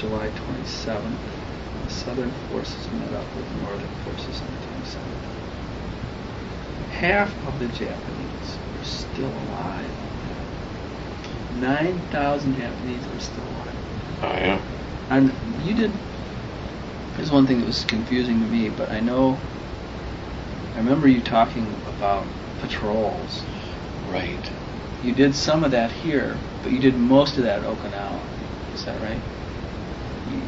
July 27th. The Southern forces met up with Northern forces on the 27th. Half of the Japanese were still alive. 9,000 Japanese were still alive. Oh, yeah? And you did... Here's one thing that was confusing to me, but I remember you talking about patrols. Right. You did some of that here, but you did most of that at Okinawa. Is that right?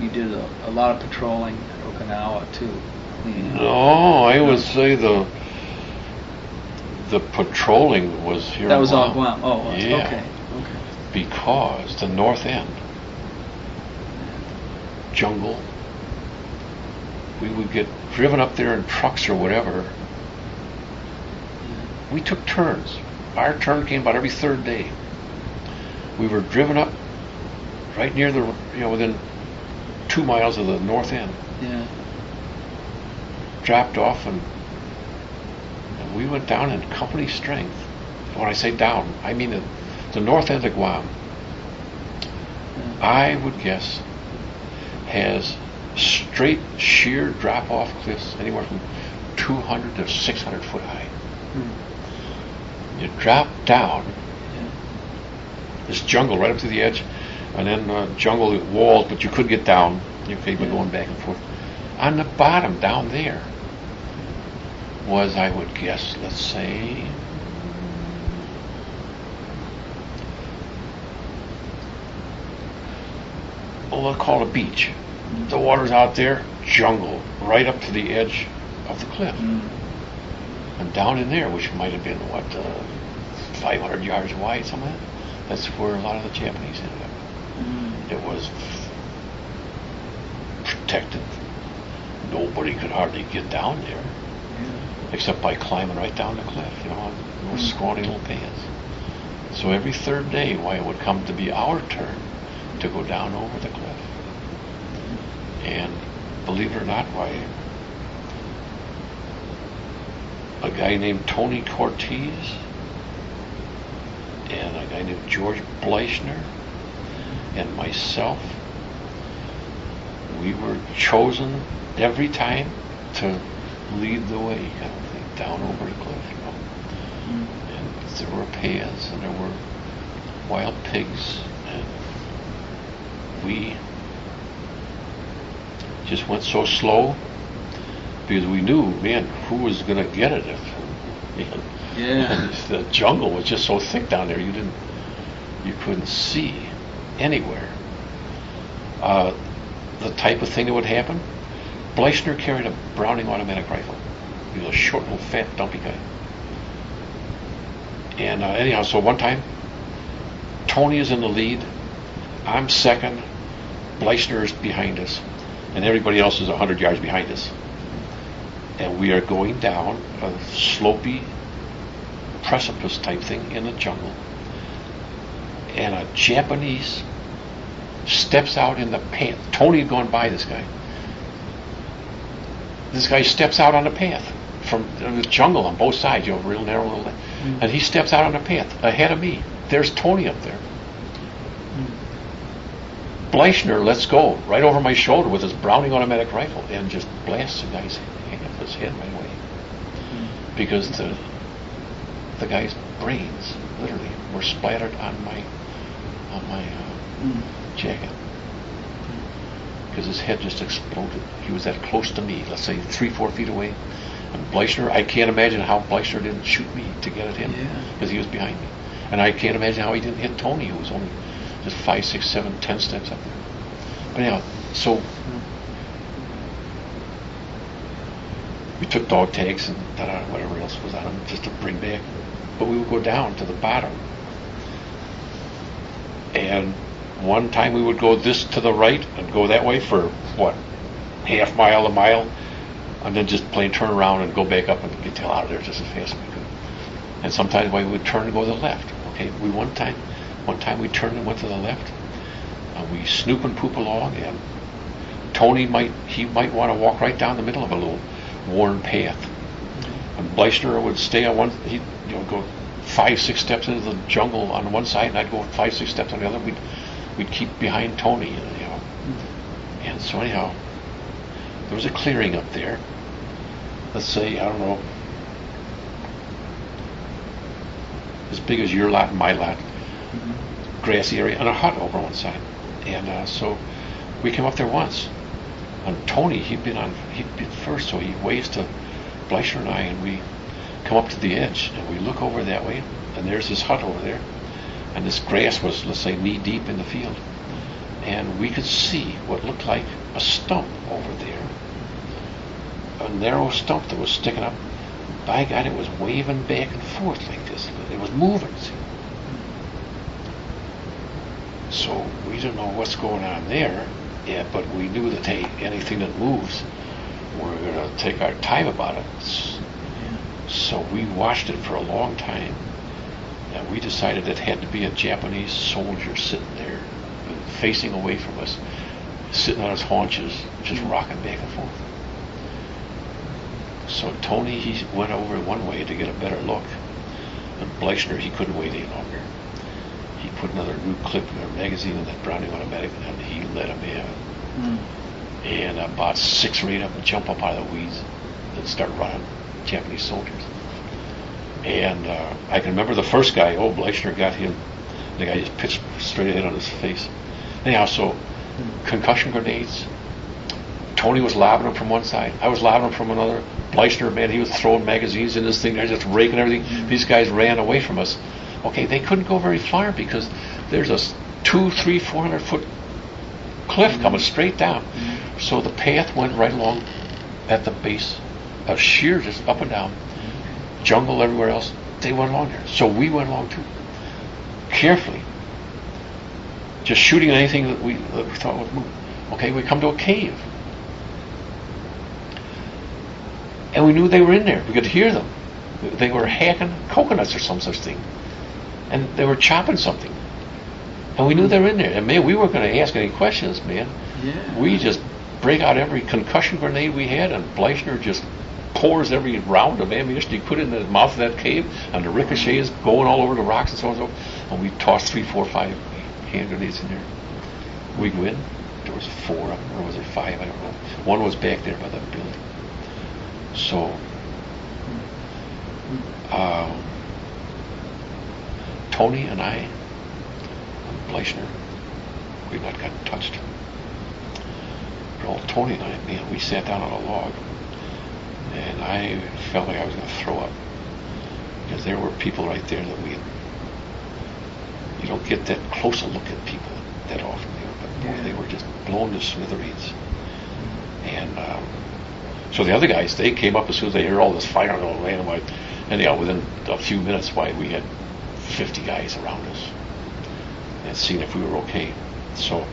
You did a lot of patrolling at Okinawa too, cleaning up. No, I would say the patrolling was here. That was in Guam. all Guam. Oh, well, yeah. Okay. Because the north end, jungle, we would get driven up there in trucks or whatever. We took turns. Our turn came about every third day. We were driven up right near within 2 miles of the north end. Yeah. Dropped off and we went down in company strength. When I say down, I mean the north end of Guam. Yeah. I would guess has straight, sheer drop-off cliffs anywhere from 200 to 600 foot high. You drop down, this jungle right up to the edge, and then jungle walls, but you could get down. You could be going back and forth. On the bottom down there was, I would guess, let's say, we'll call it a beach. The water's out there, jungle, right up to the edge of the cliff. And down in there, which might have been, 500 yards wide, something like that, that's where a lot of the Japanese ended up. It was protected. Nobody could hardly get down there, except by climbing right down the cliff, on those scrawny little paths. So every third day, it would come to be our turn to go down over the cliff. And believe it or not, a guy named Tony Cortez and a guy named George Bleichner and myself, we were chosen every time to lead the way, kind of thing, down over the cliff, And there were paths and there were wild pigs, and we just went so slow because we knew, who was going to get it if the jungle was just so thick down there, you couldn't see anywhere. The type of thing that would happen, Bleichner carried a Browning automatic rifle. He was a short, little, fat, dumpy guy. And anyhow, so one time, Tony is in the lead, I'm second, Bleichner is behind us, and everybody else is 100 yards behind us. And we are going down a slopey precipice type thing in the jungle. And a Japanese steps out in the path. Tony had gone by this guy. This guy steps out on the path from the jungle on both sides, real narrow little. And he steps out on the path ahead of me. There's Tony up there. Bleichner lets go right over my shoulder with his Browning automatic rifle and just blasts the guy's head right away. Because the guy's brains literally were splattered on my jacket. Because his head just exploded. He was that close to me, let's say 3-4 feet away. And Bleichner, I can't imagine how Bleichner didn't shoot me to get at him, because he was behind me. And I can't imagine how he didn't hit Tony, who was only just 5, 6, 7, 10 steps up there. But anyhow, so we took dog tags and whatever else was on them just to bring back. But we would go down to the bottom. And one time we would go this to the right and go that way for, half mile, a mile, and then just plain turn around and go back up and get the hell out of there just as fast as we could. And sometimes we would turn and go to the left. Okay, one time we turned and went to the left, and we snoop and poop along, and Tony might want to walk right down the middle of a little worn path, and Bleichner would stay on one. He'd go 5, 6 steps into the jungle on one side, and I'd go 5, 6 steps on the other. We'd keep behind Tony, And so anyhow, there was a clearing up there. Let's say, I don't know, as big as your lot and my lot, grassy area, and a hut over one side. And so we came up there once. And Tony, he'd been first, so he waves to Bleicher and I, and we come up to the edge, and we look over that way, and there's this hut over there, and this grass was, let's say, knee deep in the field, and we could see what looked like a stump over there, a narrow stump that was sticking up. By God, it was waving back and forth like this. It was moving. See? So we didn't know what's going on there. Yeah, but we knew that, hey, anything that moves, we're going to take our time about it. So we watched it for a long time, and we decided it had to be a Japanese soldier sitting there, facing away from us, sitting on his haunches, just rocking back and forth. So Tony, he went over one way to get a better look, and Bleichner, he couldn't wait any longer. He put another new clip in our magazine in that Browning automatic, and he let him have it. And about 6 or 8 of them jump up out of the weeds and start running, Japanese soldiers. And I can remember the first guy, Bleichner got him. The guy just pitched straight ahead on his face. Anyhow, so concussion grenades. Tony was lobbing them from one side. I was lobbing them from another. Bleichner, man, he was throwing magazines in this thing. They're just raking everything. These guys ran away from us. Okay, they couldn't go very far because there's a 200, 300, 400 foot cliff coming straight down. So the path went right along at the base, a sheer just up and down, jungle everywhere else. They went along there. So we went along too, carefully, just shooting at anything that we thought would move. Okay, we come to a cave. And we knew they were in there. We could hear them. They were hacking coconuts or some such thing. And they were chopping something. And we knew they were in there. And man, we weren't going to ask any questions, man. Yeah. We just break out every concussion grenade we had, and Bleichner just pours every round of ammunition he put in the mouth of that cave, and the ricochets going all over the rocks and so on and so forth. And we tossed 3, 4, 5 hand grenades in there. We go in. There was 4 of them, or was there 5? I don't know. One was back there by the building. So, Tony and I, and Bleichner, we not gotten touched. But old Tony and I, man, we sat down on a log, and I felt like I was going to throw up, because there were people right there that you don't get that close a look at people that often, but boy, they were just blown to smithereens. And so the other guys, they came up as soon as they heard all this fire going on, and within a few minutes, we had 50 guys around us and seeing if we were okay. So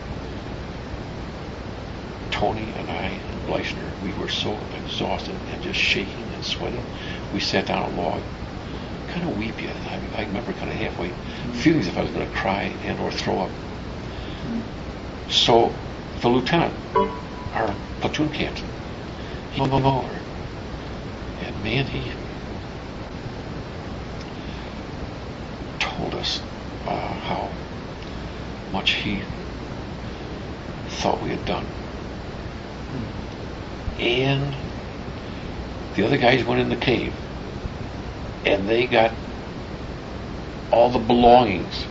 Tony and I and Bleichner, we were so exhausted and just shaking and sweating. We sat down on a log, kind of weepy. I remember kind of halfway feeling as if I was going to cry and or throw up. So the lieutenant, our platoon captain, he hung over, and man, he told us how much he thought we had done. And the other guys went in the cave, and they got all the belongings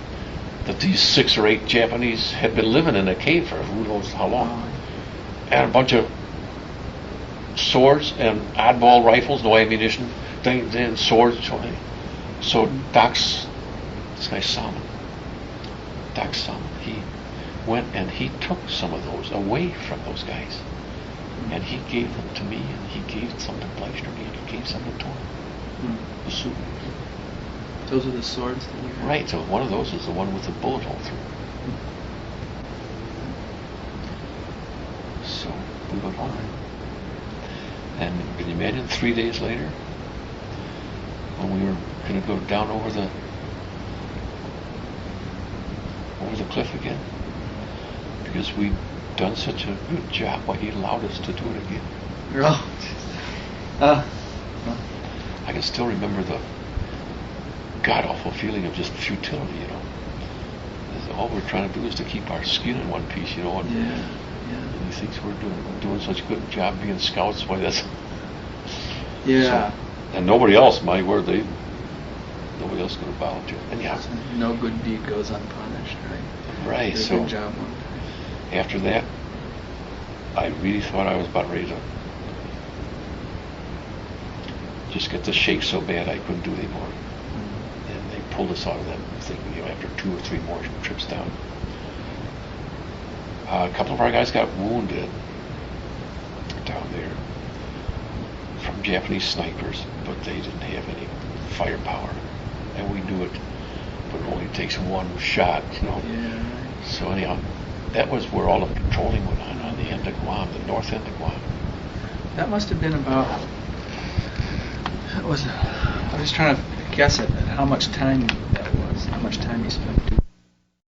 that these 6 or 8 Japanese had been living in a cave for who knows how long, and a bunch of swords and oddball rifles, no ammunition, then swords. So this guy Salmon, Doc Salmon, he went and he took some of those away from those guys, and he gave them to me, and he gave some to Bleichner, and he gave some to Tony. The suit. Those are the swords that you had? Right, so one of those is the one with the bullet hole through. So we went on. And can you imagine 3 days later, when we were going to go down over the cliff again, because we'd done such a good job, why he allowed us to do it again. I can still remember the god-awful feeling of just futility, All we're trying to do is to keep our skin in one piece, And you thinks we're doing such a good job being scouts. Why that's Yeah. so, and nobody else, my word, nobody else could have volunteered. And yeah, No good deed goes unpunished, right? right. Did a So good job one time. after that, I really thought I was about ready to just get the shake so bad I couldn't do anymore. And they pulled us out of that thing, after 2 or 3 more trips down. A couple of our guys got wounded down there from Japanese snipers, but they didn't have any firepower, and we knew it. But it only takes one shot, Yeah. So anyhow, that was where all the patrolling went on the end of Guam, the north end of Guam. That must have been about. I was trying to guess at how much time that was. How much time you spent doing